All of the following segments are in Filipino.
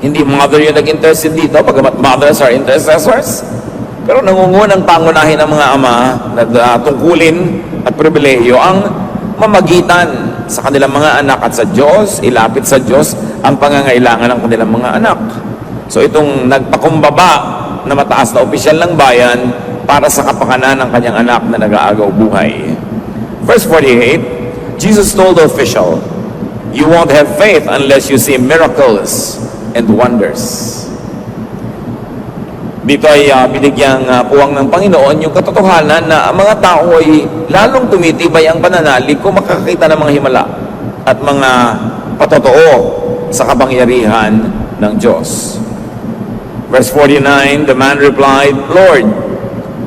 Hindi mother yung nag-intercede dito, pagkamat mothers are intercessors. Pero nangungunang pangunahin ng mga ama na tungkulin at pribilehiyo ang mamagitan sa kanilang mga anak at sa Diyos, ilapit sa Diyos ang pangangailangan ng kanilang mga anak. So itong nagpakumbaba na mataas na opisyal ng bayan para sa kapakanan ng kanyang anak na nag-aagaw buhay. Verse 48, Jesus told the official, "You won't have faith unless you see miracles and wonders." Dito ay binigyang puwang ng Panginoon yung katotohanan na ang mga tao ay lalong tumitibay ang pananalig kung makakita ng mga himala at mga patotoo sa kapangyarihan ng Diyos. Verse 49, the man replied, "Lord,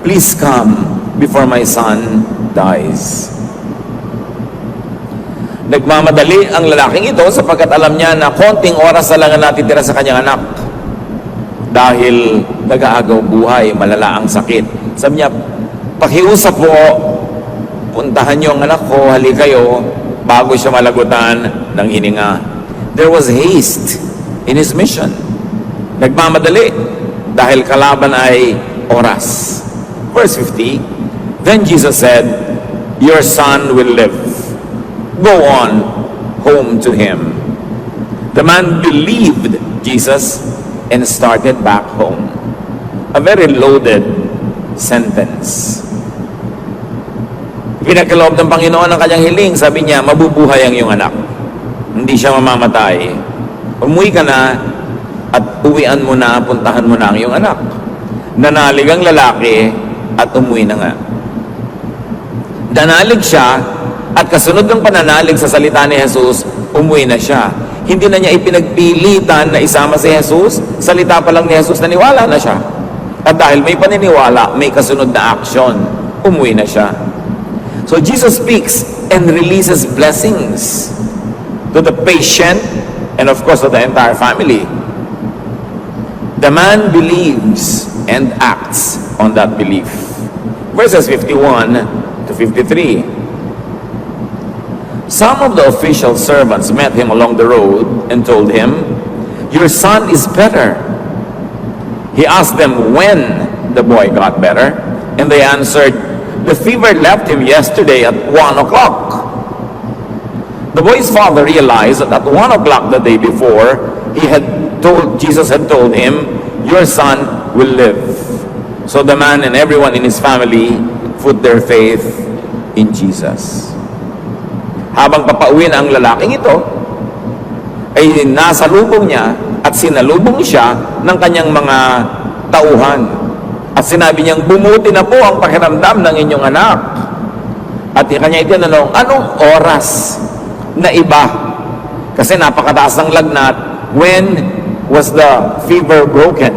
please come before my son dies." Nagmamadali ang lalaking ito sapagkat alam niya na konting oras na lang ang natitira sa kanyang anak. Dahil nag-aagaw buhay, malala ang sakit. Sabi niya, pakiusap po, puntahan niyo ang anak ko, hali kayo, bago siya malagutan ng hininga. There was haste in his mission. Nagmamadali dahil kalaban ay oras. Verse 50, then Jesus said, "Your son will live. Go on home to him." The man believed Jesus and started back home. A very loaded sentence. Pinagkaloob ng Panginoon ang kanyang hiling. Sabi niya, mabubuhay ang iyong anak. Hindi siya mamamatay. Umuwi ka na at uwian mo na, puntahan mo na ang iyong anak. Nanalig ang lalaki at umuwi na nga. Nanalig siya at kasunod ng pananalig sa salita ni Jesus, umuwi na siya. Hindi na niya ipinagpilitan na isama si Jesus. Salita pa lang ni Jesus, naniwala na siya. At dahil may paniniwala, may kasunod na action. Umuwi na siya. So Jesus speaks and releases blessings to the patient and of course to the entire family. The man believes and acts on that belief. Verses 51 to 53. Some of the official servants met him along the road and told him, "Your son is better." He asked them when the boy got better, and they answered, "The fever left him yesterday at 1 o'clock." The boy's father realized that at 1 o'clock the day before, Jesus had told him, "Your son will live." So the man and everyone in his family put their faith in Jesus. Habang papauwi na ang lalaking ito, ay nasalubong niya at sinalubong siya ng kanyang mga tauhan. At sinabi niyang, bumuti na po ang pakiramdam ng inyong anak. At kanya itinanong, anong oras na iba? Kasi napakataas ng lagnat. When was the fever broken?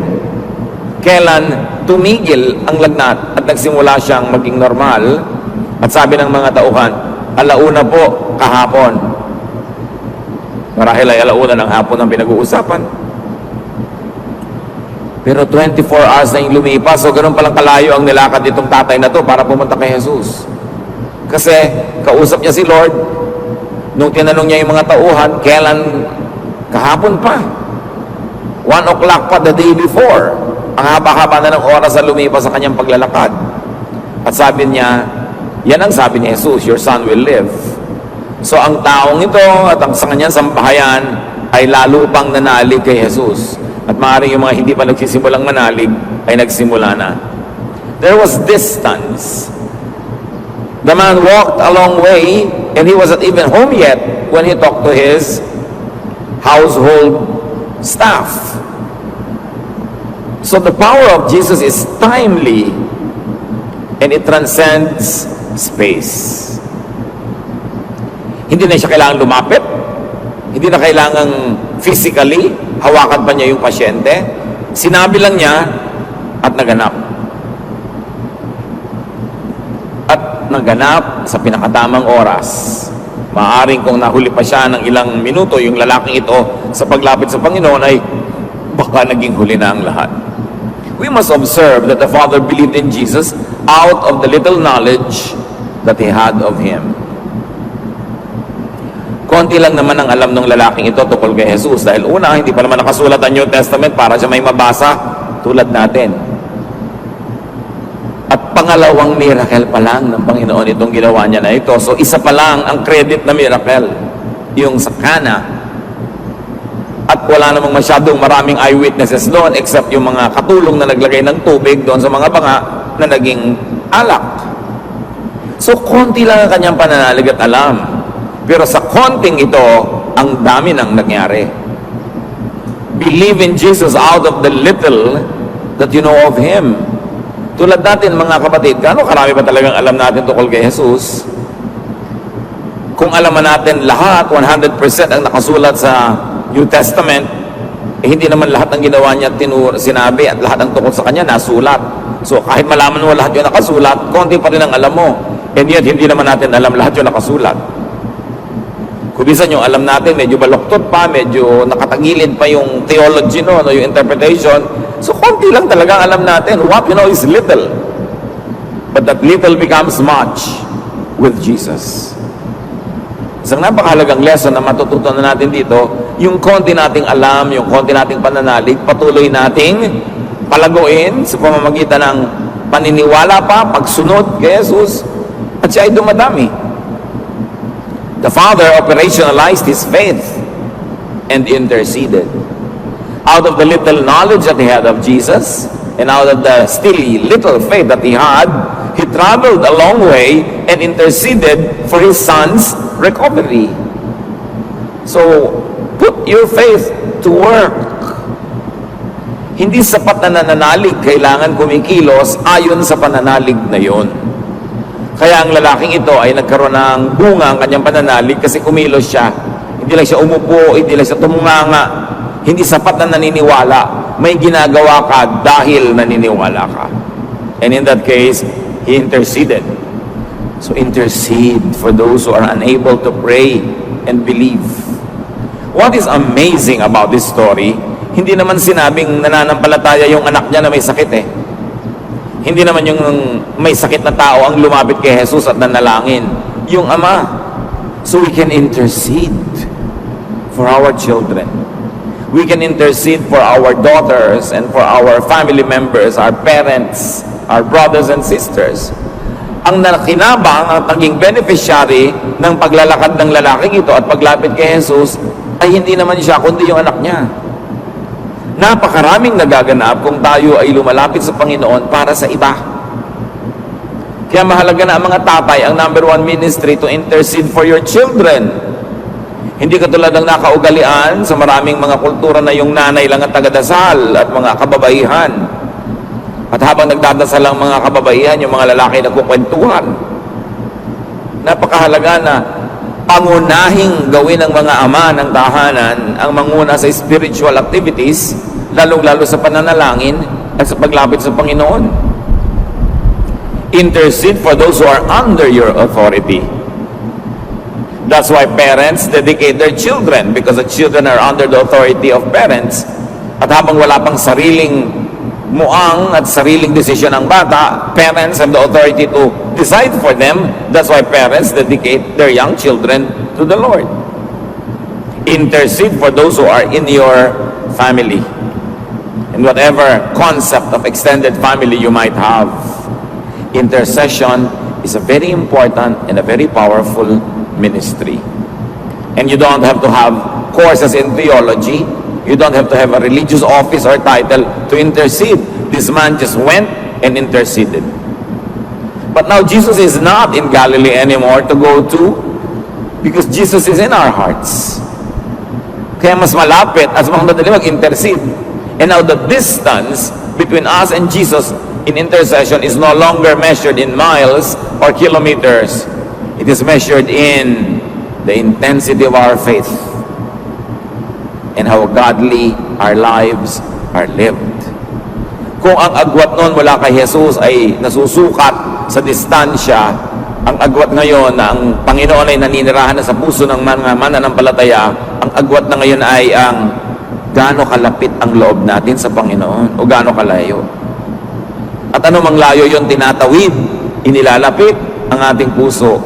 Kailan tumigil ang lagnat at nagsimula siyang maging normal? At sabi ng mga tauhan, alauna po kahapon. Marahil ay alauna ng hapon ang pinag-uusapan. Pero 24 hours na yung lumipas, so ganun palang kalayo ang nilakad itong tatay na to para pumunta kay Jesus. Kasi kausap niya si Lord, nung tinanong niya yung mga tauhan, kailan kahapon pa? 1 o'clock pa the day before. Ang haba-haba na ng oras na lumipas sa kanyang paglalakad. At sabi niya, yan ang sabi ni Jesus, your son will live. So ang taong ito at ang sa kanyang sambahayan ay lalo pang nanalig kay Jesus. At maaaring yung mga hindi pa nagsisimulang manalig ay nagsimula na. There was distance. The man walked a long way and he wasn't even home yet when he talked to his household staff. So the power of Jesus is timely and it transcends space. Hindi na siya kailangan lumapit. Hindi na kailangan physically hawakan pa niya yung pasyente. Sinabi lang niya at naganap. At naganap sa pinakatamang oras. Maaring kung nahuli pa siya ng ilang minuto yung lalaking ito sa paglapit sa Panginoon ay baka naging huli na ang lahat. We must observe that the Father believed in Jesus out of the little knowledge that he had of him. konti lang naman ang alam ng lalaking ito tungkol kay Jesus. Dahil una, hindi pa naman nakasulat ang New Testament para siya may mabasa tulad natin. At pangalawang miracle pa lang ng Panginoon itong ginawa niya na ito. So isa pa lang ang credit na miracle, yung sa Cana. At wala namang masyadong maraming eyewitnesses doon except yung mga katulong na naglagay ng tubig doon sa mga banga na naging alak. So konti lang ang kanyang pananalig at alam. Pero sa konting ito, ang dami nang nangyari. Believe in Jesus out of the little that you know of Him. Tulad natin mga kapatid, gaano karami ba talagang alam natin tungkol kay Jesus? Kung alaman natin lahat, 100% ang nakasulat sa New Testament, hindi naman lahat ng ginawa niya sinabi at lahat ng tungkol sa kanya nasulat. So kahit malaman mo lahat yung nakasulat, konti pa rin ang alam mo. And yet, hindi naman natin alam lahat yung nakasulat. Kung minsan yung alam natin, medyo baloktot pa, medyo nakatagilid pa yung theology no, yung interpretation. So, konti lang talagang alam natin. What you know is little. But that little becomes much with Jesus. Isang napakahalagang lesson na matututunan natin dito, yung konti nating alam, yung konti nating pananalig, patuloy nating palaguin sa pamamagitan ng paniniwala pa, pagsunod kay Jesus, at siya ay dumadami. The Father operationalized His faith and interceded. Out of the little knowledge that He had of Jesus, and out of the still little faith that He had, He traveled a long way and interceded for His Son's recovery. So, put your faith to work. Hindi sapat na nananalig, kailangan kumikilos ayon sa pananalig na yon. Kaya ang lalaking ito ay nagkaroon ng bunga ang kanyang pananalig kasi kumilos siya. Hindi lang siya umupo, hindi lang siya tumunganga. Hindi sapat na naniniwala. May ginagawa ka dahil naniniwala ka. And in that case, he interceded. So intercede for those who are unable to pray and believe. What is amazing about this story, hindi naman sinabing nananampalataya yung anak niya na may sakit eh. Hindi naman yung may sakit na tao ang lumapit kay Jesus at nanalangin. Yung ama. So we can intercede for our children. We can intercede for our daughters and for our family members, our parents, our brothers and sisters. Ang nakinabang, ang naging beneficiary ng paglalakad ng lalaking ito at paglapit kay Jesus ay hindi naman siya, kundi yung anak niya. Napakaraming nagaganap kung tayo ay lumalapit sa Panginoon para sa iba. Kaya mahalaga na ang mga tatay, ang number one ministry to intercede for your children. Hindi katulad ng nakaugalian sa maraming mga kultura na yung nanay lang ang tagadasal at mga kababaihan. At habang nagdadasal ang mga kababaihan, yung mga lalaki nagkukwentuhan. Napakahalaga na pangunahing gawin ng mga ama ng tahanan ang manguna sa spiritual activities, lalong-lalo sa pananalangin at sa paglapit sa Panginoon. Intercede for those who are under your authority. That's why parents dedicate their children, because the children are under the authority of parents. At habang wala pang sariling muang at sariling desisyon ng bata, parents have the authority to decide for them. That's why parents dedicate their young children to the Lord. Intercede for those who are in your family. And whatever concept of extended family you might have, intercession is a very important and a very powerful ministry. And you don't have to have courses in theology. You don't have to have a religious office or title to intercede. This man just went and interceded. But now Jesus is not in Galilee anymore to go to, because Jesus is in our hearts. Kaya mas malapit at mas madali mag-intercede. And now the distance between us and Jesus in intercession is no longer measured in miles or kilometers. It is measured in the intensity of our faith and how godly our lives are lived. Kung ang agwat noon mula kay Jesus ay nasusukat sa distansya, ang agwat ngayon na ang Panginoon ay naninirahan na sa puso ng mga mananampalataya, ang agwat na ngayon ay ang gaano kalapit ang loob natin sa Panginoon o gaano kalayo. At anumang layo yon tinatawid, inilalapit ang ating puso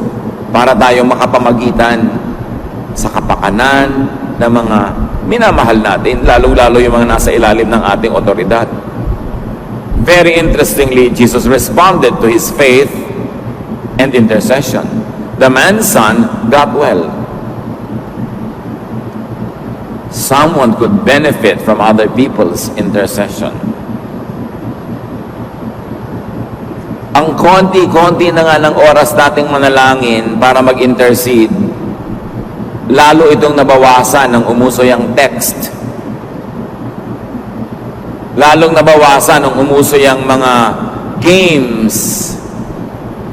para tayo makapamagitan sa kapakanan ng mga minamahal natin, lalong-lalo yung mga nasa ilalim ng ating otoridad. Very interestingly, Jesus responded to his faith and intercession. The man's son got well. Someone could benefit from other people's intercession. Ang konti-konti na nga ng oras nating manalangin para mag-intercede, lalo itong nabawasan ng umuso yung text. Lalong nabawasan ng umuso yung mga games,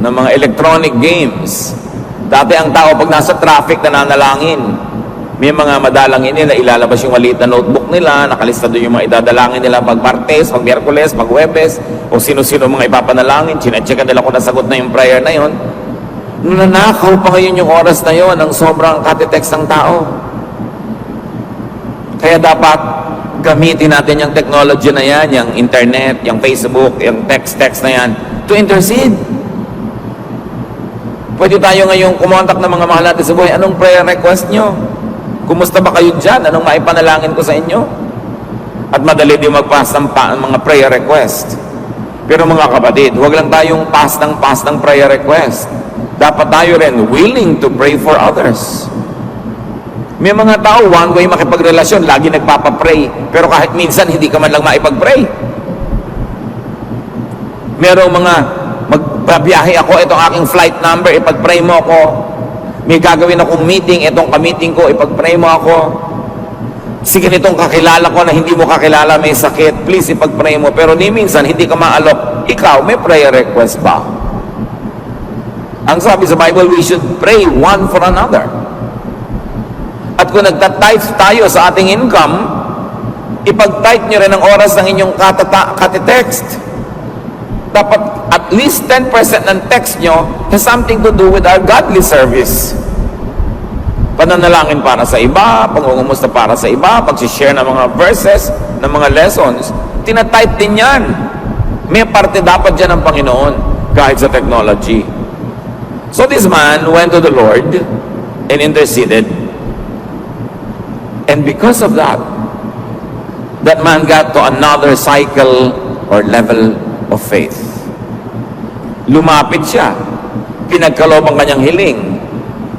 ng mga electronic games. Dati ang tao pag nasa traffic na nanalangin, may mga madalangin nila, ilalabas yung maliit na notebook nila, nakalista doon yung mga idadalangin nila pag Martes, pag Miyerkules, pag Huwebes, o sino-sino mga ipapanalangin, chinacheckan nila kung nasagot na yung prayer na yon. Nanakaw pa ngayon yung oras na yon ng sobrang katitext ng tao. Kaya dapat gamitin natin yung technology na yan, yung internet, yung Facebook, yung text na yan, to intercede. Pwede tayo ngayong kumontak ng mga mahal natin sa buhay, anong prayer request nyo? Kumusta ba kayo dyan? Anong maipanalangin ko sa inyo? At madali din mag-pass ng mga prayer request. Pero mga kapatid, huwag lang tayong pass ng prayer request. Dapat tayo rin willing to pray for others. May mga tao, one way makipagrelasyon, lagi nagpapapray. Pero kahit minsan, hindi ka man lang maipag-pray. Merong mga, magbabiyahe ako, itong aking flight number, ipag-pray mo ako. May gagawin akong meeting, itong ka-meeting ko, ipag-pray mo ako. Sige nitong kakilala ko na hindi mo kakilala, may sakit, please ipag-pray mo. Pero ni minsan, hindi ka maalok. Ikaw, may prayer request ba? Ang sabi sa Bible, we should pray one for another. At kung nagta-type tayo sa ating income, ipag-type nyo rin ang oras ng inyong katitext. Dapat at least 10% ng text nyo has something to do with our godly service. Pananalangin para sa iba, pangungumusta para sa iba, pag-share ng mga verses, ng mga lessons, tinatype din yan. May parte dapat dyan ng Panginoon kahit sa technology. So this man went to the Lord and interceded. And because of that, that man got to another cycle or level of faith. Lumapit siya. Pinagkaloob ang kanyang hiling.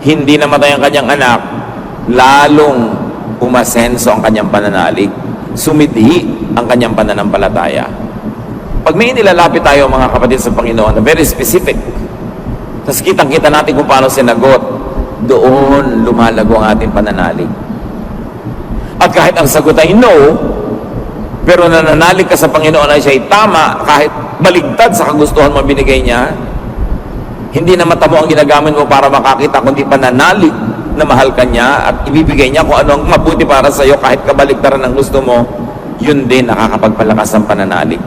Hindi namatay ang kanyang anak. Lalong umasenso ang kanyang pananalig. Sumidhi ang kanyang pananampalataya. Pag may nilalapit tayo mga kapatid sa Panginoon na very specific, tapos kitang-kita natin kung paano sinagot, doon lumalago ang ating pananalig. At kahit ang sagot ay no, pero nananalig ka sa Panginoon ay siya'y tama, kahit baligtad sa kagustuhan mo binigay niya, hindi na matamo ang ginagamit mo para makakita, kundi pananalig na mahal ka niya at ibibigay niya kung ano ang mabuti para sa iyo kahit kabaligtaran ng gusto mo, yun din nakakapagpalakas ng pananalig.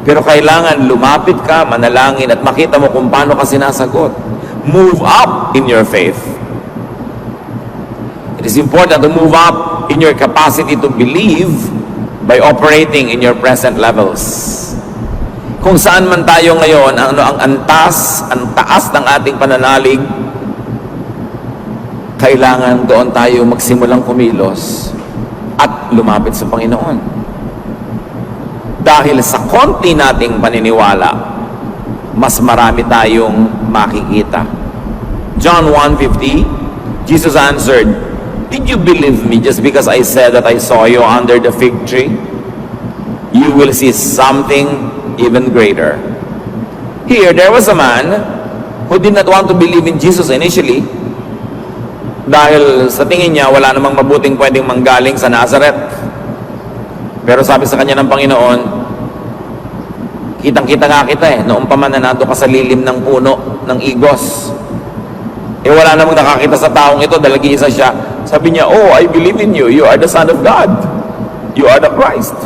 Pero kailangan lumapit ka, manalangin at makita mo kung paano ka sinasagot. Move up in your faith. It is important to move up in your capacity to believe by operating in your present levels. Kung saan man tayo ngayon, ang taas ng ating pananalig, kailangan doon tayo magsimulang kumilos at lumapit sa Panginoon. Dahil sa konti nating paniniwala, mas marami tayong makikita. John 1:50, Jesus answered, "Did you believe me just because I said that I saw you under the fig tree? You will see something even greater." Here, there was a man who did not want to believe in Jesus initially dahil sa tingin niya wala namang mabuting pwedeng manggaling sa Nazareth. Pero sabi sa kanya ng Panginoon, kitang-kita nga kita noong pa man na nando ka sa lilim ng puno ng igos. Wala namang nakakita sa taong ito, dalagi-isa siya. Sabi niya, "Oh, I believe in you. You are the Son of God. You are the Christ."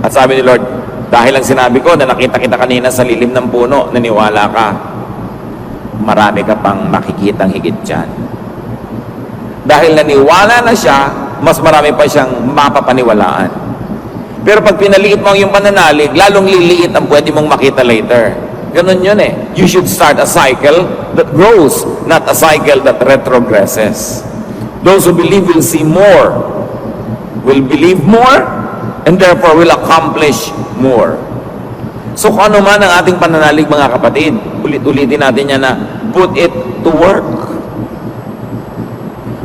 At sabi ni Lord, dahil lang sinabi ko na nakita kita kanina sa lilim ng puno, naniwala ka, marami ka pang makikitang higit dyan. Dahil naniwala na siya, mas marami pa siyang mapapaniwalaan. Pero pag pinaliit mo yung pananalig, lalong liliit ang pwede mong makita later. Ganun yun eh. You should start a cycle that grows, not a cycle that retrogresses. Those who believe will see more, will believe more, and therefore will accomplish more. So kung ano man ang ating pananalig, mga kapatid, ulit-ulitin natin yan na put it to work.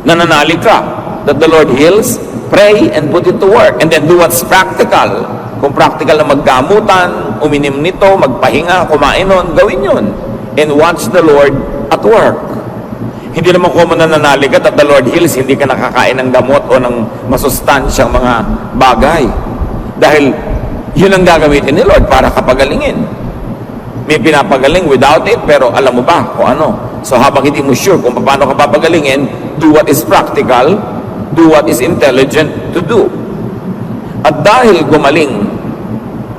Nananalig ka that the Lord heals, pray and put it to work. And then do what's practical. Kung practical na maggamutan, uminim nito, magpahinga, kumain nun, gawin yun. And watch the Lord at work. Hindi naman kung nananalig ka that the Lord heals, hindi ka nakakain ng gamot o ng masustansyang mga bagay. Dahil yun ang gagamitin ni Lord para kapagalingin. May pinapagaling without it, pero alam mo ba kung ano? So habang hindi mo sure kung paano ka papagalingin, do what is practical, do what is intelligent to do. At dahil gumaling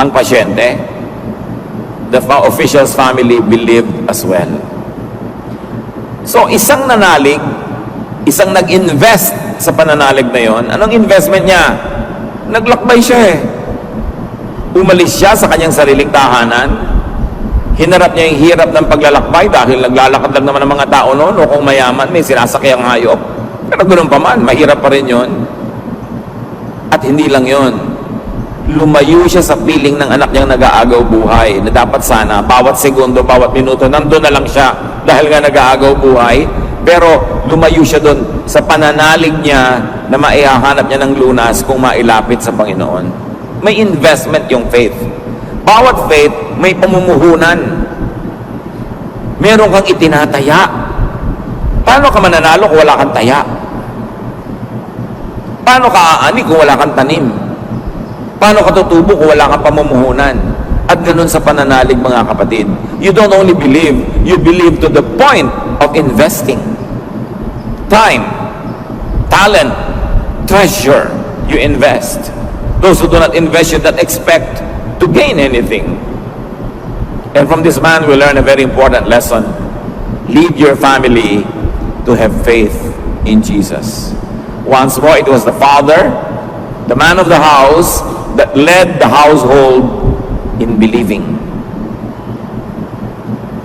ang pasyente, the official's family believed as well. So isang nanalig, isang nag-invest sa pananalig na yon, anong investment niya? Naglakbay siya eh. Umalis siya sa kanyang sariling tahanan, hinarap niya yung hirap ng paglalakbay dahil naglalakad lang naman ng mga tao noon, o kung mayaman, may sinasakyan hayop. Pero ganoon pa man, mahirap pa rin yon. At hindi lang yon. Lumayo siya sa piling ng anak niyang nag-aagaw buhay na dapat sana, bawat segundo, bawat minuto, nandun na lang siya dahil nga nag-aagaw buhay. Pero lumayo siya doon sa pananalig niya na maihahanap niya ng lunas kung mailapit sa Panginoon. May investment yung faith. Bawat faith, may pamumuhunan. Meron kang itinataya. Paano ka mananalo kung wala kang taya? Paano ka aani kung wala kang tanim? Paano ka tutubo kung wala kang pamumuhunan? At ganun sa pananalig, mga kapatid. You don't only believe, you believe to the point of investing. Time, talent, treasure, you invest. Those who do not invest should not expect to gain anything. And from this man, we learn a very important lesson. Lead your family to have faith in Jesus. Once more, it was the father, the man of the house, that led the household in believing.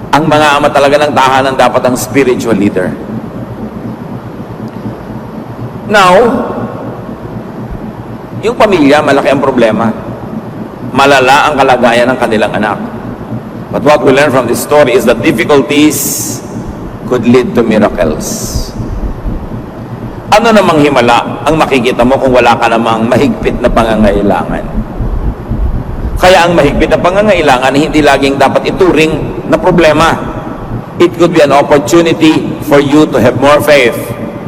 Ang mga ama talaga ng tahanan dapat ang spiritual leader. Now, yung pamilya, malaki ang problema. Malala ang kalagayan ng kanilang anak. But what we learn from this story is that difficulties could lead to miracles. Ano namang himala ang makikita mo kung wala ka namang mahigpit na pangangailangan? Kaya ang mahigpit na pangangailangan hindi laging dapat ituring na problema. It could be an opportunity for you to have more faith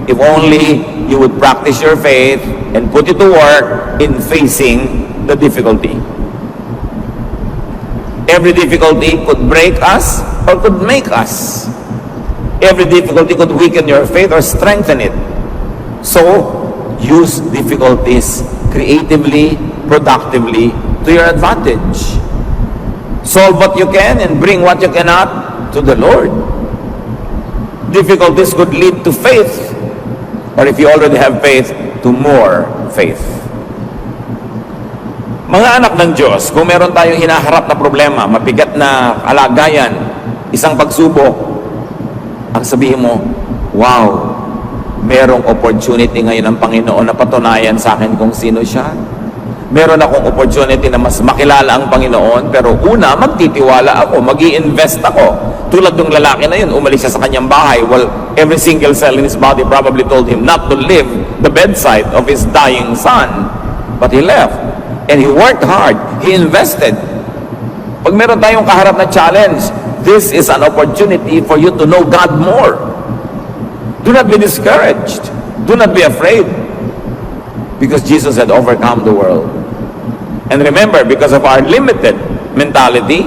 if only you would practice your faith and put it to work in facing the difficulty. Every difficulty could break us or could make us. Every difficulty could weaken your faith or strengthen it. So, use difficulties creatively, productively, to your advantage. Solve what you can and bring what you cannot to the Lord. Difficulties could lead to faith, or if you already have faith, to more faith. Mga anak ng Diyos, kung meron tayong hinaharap na problema, mabigat na kalagayan, isang pagsubok, ang sabihin mo, wow, merong opportunity ngayon ng Panginoon na patunayan sa akin kung sino siya. Meron akong opportunity na mas makilala ang Panginoon, pero una, magtitiwala ako, mag-i-invest ako. Tulad ng lalaki na yun, umalis siya sa kanyang bahay. Well, every single cell in his body probably told him not to leave the bedside of his dying son. But he left. And he worked hard. He invested. Pag meron tayong kaharap na challenge, this is an opportunity for you to know God more. Do not be discouraged. Do not be afraid. Because Jesus had overcome the world. And remember, because of our limited mentality,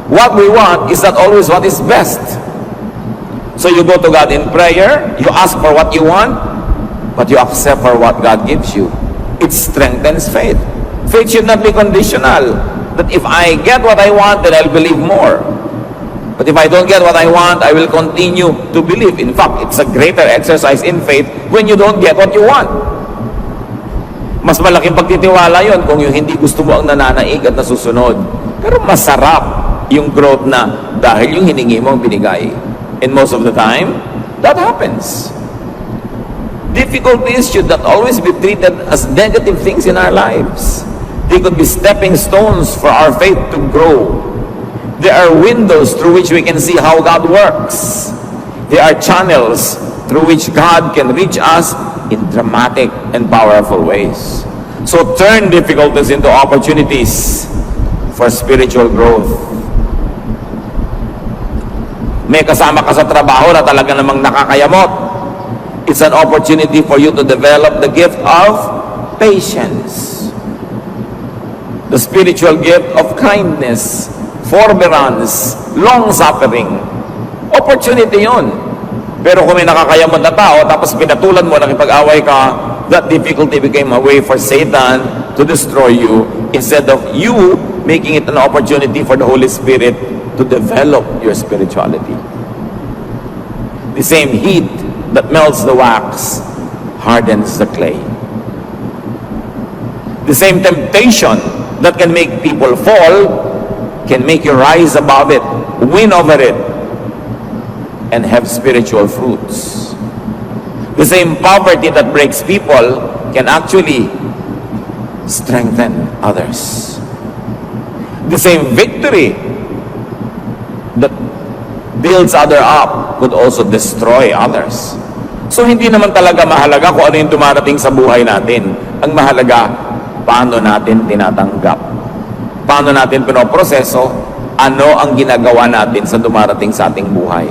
what we want is not always what is best. So you go to God in prayer, you ask for what you want, but you accept for what God gives you. It strengthens faith. Faith should not be conditional. That if I get what I want, then I'll believe more. But if I don't get what I want, I will continue to believe. In fact, it's a greater exercise in faith when you don't get what you want. Mas malaking pagtitiwala yon kung yung hindi gusto mo ang nananaig at nasusunod. Pero masarap yung growth na dahil yung hiningi mo binigay. And most of the time, that happens. Difficulties should not always be treated as negative things in our lives. They could be stepping stones for our faith to grow. They are windows through which we can see how God works. They are channels through which God can reach us in dramatic and powerful ways. So turn difficulties into opportunities for spiritual growth. May kasama ka sa trabaho na talaga namang nakakayamot. It's an opportunity for you to develop the gift of patience. The spiritual gift of kindness, forbearance, long-suffering. Opportunity yun. Pero kung may nakakayamot na tao, tapos pinatulan mo, nakipag-away ka, that difficulty became a way for Satan to destroy you, instead of you making it an opportunity for the Holy Spirit to develop your spirituality. The same heat that melts the wax hardens the clay. The same temptation that can make people fall can make you rise above it, win over it, and have spiritual fruits. The same poverty that breaks people can actually strengthen others. The same victory that builds others up could also destroy others. So hindi naman talaga mahalaga kung ano yung dumarating sa buhay natin. Ang mahalaga, paano natin tinatanggap. Paano natin pinoproseso, ano ang ginagawa natin sa dumarating sa ating buhay.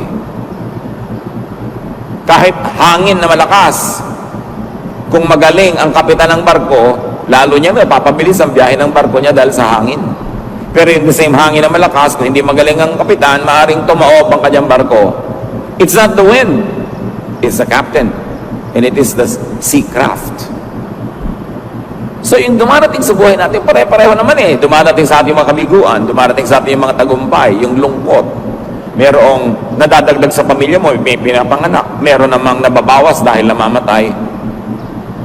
Kahit hangin na malakas, kung magaling ang kapitan ng barko, lalo niya may papabilis ang biyahe ng barko niya dahil sa hangin. Pero yung the same hangin na malakas, kung hindi magaling ang kapitan, maaaring tumaob ang kanyang barko. It's not the wind, it's the captain. And it is the sea craft. So yung dumarating sa buhay natin, pare-pareho naman eh. Dumarating sa ating mga kabiguan, dumarating sa ating mga tagumpay, yung lungkot. Merong nadadagdag sa pamilya mo, may pinapanganak. Meron namang nababawas dahil namamatay.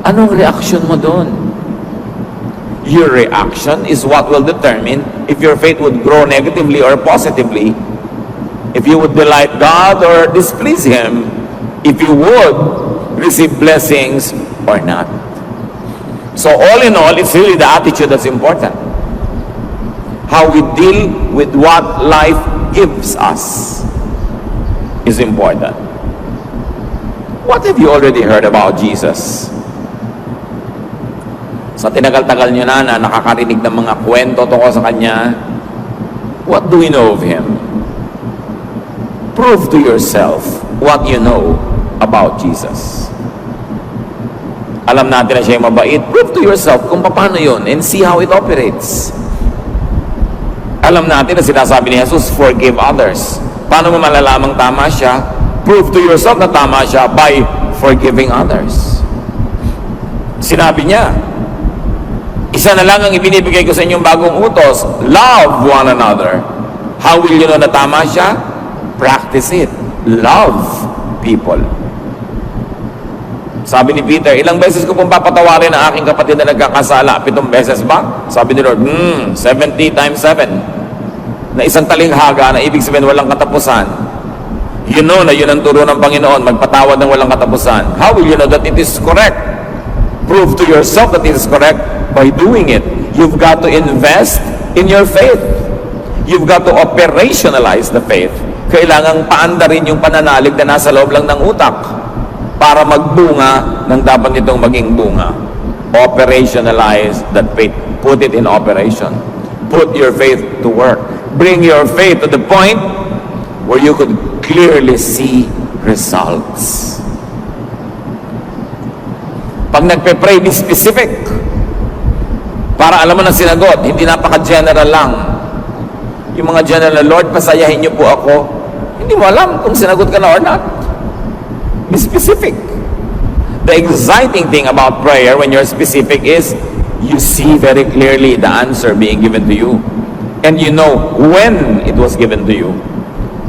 Anong reaction mo doon? Your reaction is what will determine if your faith would grow negatively or positively, if you would delight God or displease Him, if you would receive blessings or not. So all in all, it's really the attitude that's important. How we deal with what life gives us is important. What have you already heard about Jesus? Sa tinagal-tagal nyo na nakakarinig ng mga kwento tungkol sa Kanya, what do we know of Him? Prove to yourself what you know about Jesus. Alam natin na siya yung mabait. Prove to yourself kung paano yun and see how it operates. Alam natin na sinasabi ni Jesus, forgive others. Paano mo malalamang tama siya? Prove to yourself na tama siya by forgiving others. Sinabi niya, isa na lang ang ibinibigay ko sa inyong bagong utos, love one another. How will you know na tama siya? Practice it. Love people. Sabi ni Peter, ilang beses ko pong papatawarin ang aking kapatid na nagkakasala? 7 beses ba? Sabi ni Lord, 70 times 7. Na isang talinghaga na ibig sabihin walang katapusan. You know na yun ang turo ng Panginoon, magpatawad ng walang katapusan. How will you know that it is correct? Prove to yourself that it is correct by doing it. You've got to invest in your faith. You've got to operationalize the faith. Kailangang paandarin yung pananalig na nasa loob lang ng utak para magbunga ng dapat nitong maging bunga. Operationalize that faith. Put it in operation. Put your faith to work. Bring your faith to the point where you could clearly see results. Pag nagpe-pray, be specific. Para alam mo na sinagot, hindi napaka-general lang. Yung mga general, Lord, pasayahin niyo po ako. Hindi mo alam kung sinagot ka na or not. Be specific. The exciting thing about prayer when you're specific is you see very clearly the answer being given to you. And you know when it was given to you.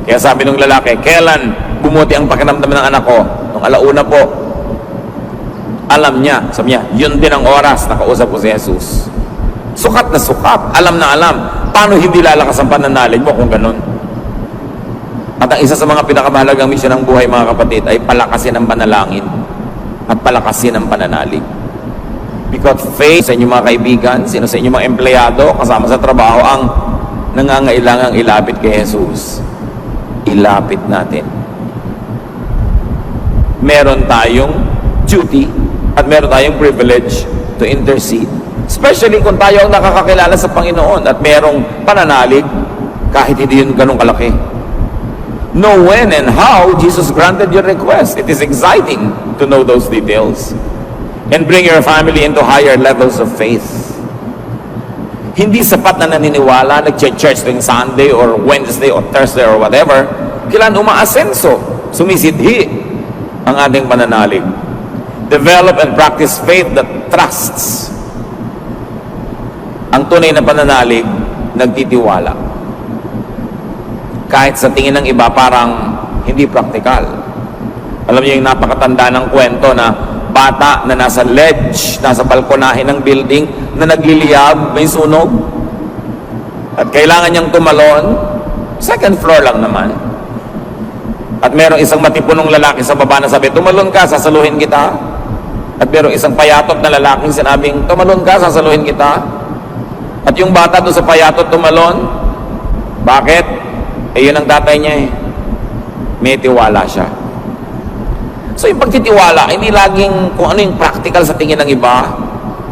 Kaya sabi ng lalaki, kailan bumuti ang pakiramdam ng anak ko? Nung alauna po. Alam niya, sabi niya, yun din ang oras na kausap ko si Jesus. Sukat na sukat, alam na alam. paano hindi lalakas ang pananalig mo kung ganun? At ang isa sa mga pinakamahalagang misyon ng buhay, mga kapatid, ay palakasin ang panalangin at palakasin ang pananalig. Because faith sa inyong mga kaibigan, sino sa inyong mga empleyado, kasama sa trabaho, ang nangangailangang ilapit kay Jesus. Ilapit natin. Meron tayong duty at meron tayong privilege to intercede. Especially kung tayo ang nakakakilala sa Panginoon at merong pananalig kahit hindi yun ganun kalaki. Know when and how Jesus granted your request. It is exciting to know those details. And bring your family into higher levels of faith. Hindi sapat na naniniwala, nag-church tuwing Sunday or Wednesday or Thursday or whatever. Kailan umaasenso, sumisidhi ang ating pananalig. Develop and practice faith that trusts. Ang tunay na pananalig, nagtitiwala. Kahit sa tingin ng iba, parang hindi praktikal. Alam niyo yung napakatanda ng kwento na bata na nasa ledge, nasa balkonahe ng building, na nagliliyab, may sunog. At kailangan niyang tumalon, second floor lang naman. At merong isang matipunong lalaki sa baba na sabi, tumalon ka, sasaluhin kita. At merong isang payatot na lalaking sinabing, tumalon ka, sasaluhin kita. At yung bata doon sa payatot tumalon, bakit? Eh yun ang tatay niya eh. May tiwala siya. So yung pagtitiwala, hindi laging kung ano yung practical sa tingin ng iba.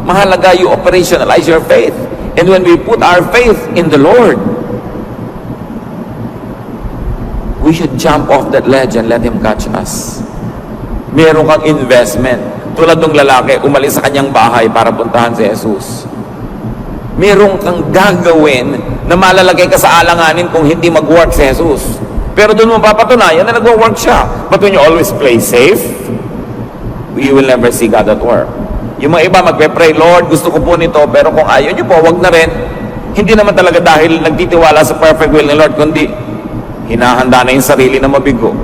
Mahalaga you operationalize your faith. And when we put our faith in the Lord, we should jump off that ledge and let Him catch us. Meron kang investment. Tulad ng lalaki, umalis sa kanyang bahay para puntahan si Jesus. Meron kang gagawin na malalagay ka sa alanganin kung hindi mag-work si Jesus. Pero doon mo papatunayan na nag-work siya. But when you always play safe, you will never see God at work. Yung mga iba magpe-pray, Lord, gusto ko po nito, pero kung ayaw nyo po, wag na rin. Hindi naman talaga dahil nagtitiwala sa perfect will ni Lord, kundi hinahanda na yung sarili na mabigo.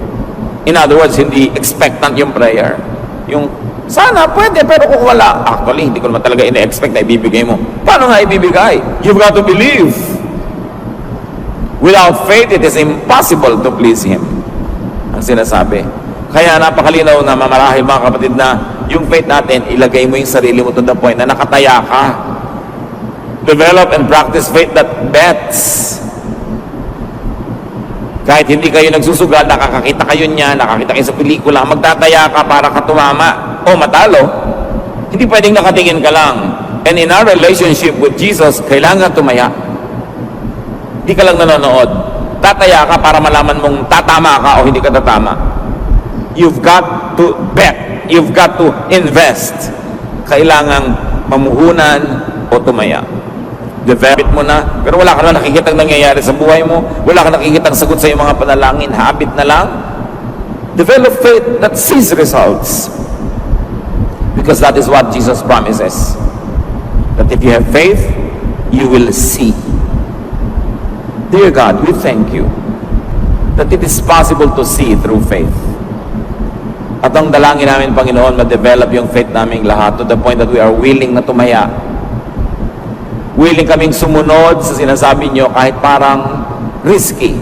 In other words, hindi expectant yung prayer. Yung, sana, pwede, pero kung wala, actually, hindi ko naman talaga ina-expect na ibibigay mo. Paano nga ibibigay? You've got to believe. Without faith, it is impossible to please Him. Ang sinasabi. Kaya napakalinaw na mamarahil mga kapatid na yung faith natin, ilagay mo yung sarili mo to the point na nakataya ka. Develop and practice faith that bets. Kahit hindi kayo nagsusugal, nakakakita kayo niya, nakakita kayo sa pelikula, magtataya ka para ka tumama o matalo. Hindi pwedeng nakatingin ka lang. And in our relationship with Jesus, kailangan tumaya. Hindi ka lang nanonood. Tataya ka para malaman mong tatama ka o hindi ka tatama. You've got to bet. You've got to invest. Kailangang mamuhunan o tumaya. Develop mo na, pero wala ka na nakikitang nangyayari sa buhay mo, wala ka nakikitang sagot sa iyong mga panalangin, habit na lang. Develop faith that sees results. Because that is what Jesus promises. That if you have faith, you will see. Dear God, we thank you that it is possible to see through faith. At ang dalangin namin, Panginoon, ma-develop yung faith naming lahat to the point that we are willing na tumaya. Willing kaming sumunod sa sinasabi nyo kahit parang risky.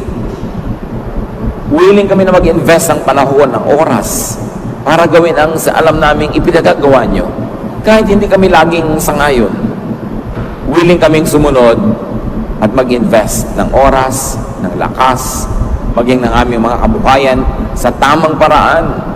Willing kami na mag-invest ng panahon, ng oras para gawin ang alam naming ipinagagawa nyo. Kahit hindi kami laging sangayon. Willing kaming sumunod at mag-invest ng oras, ng lakas, maging ng aming mga kabuhayan sa tamang paraan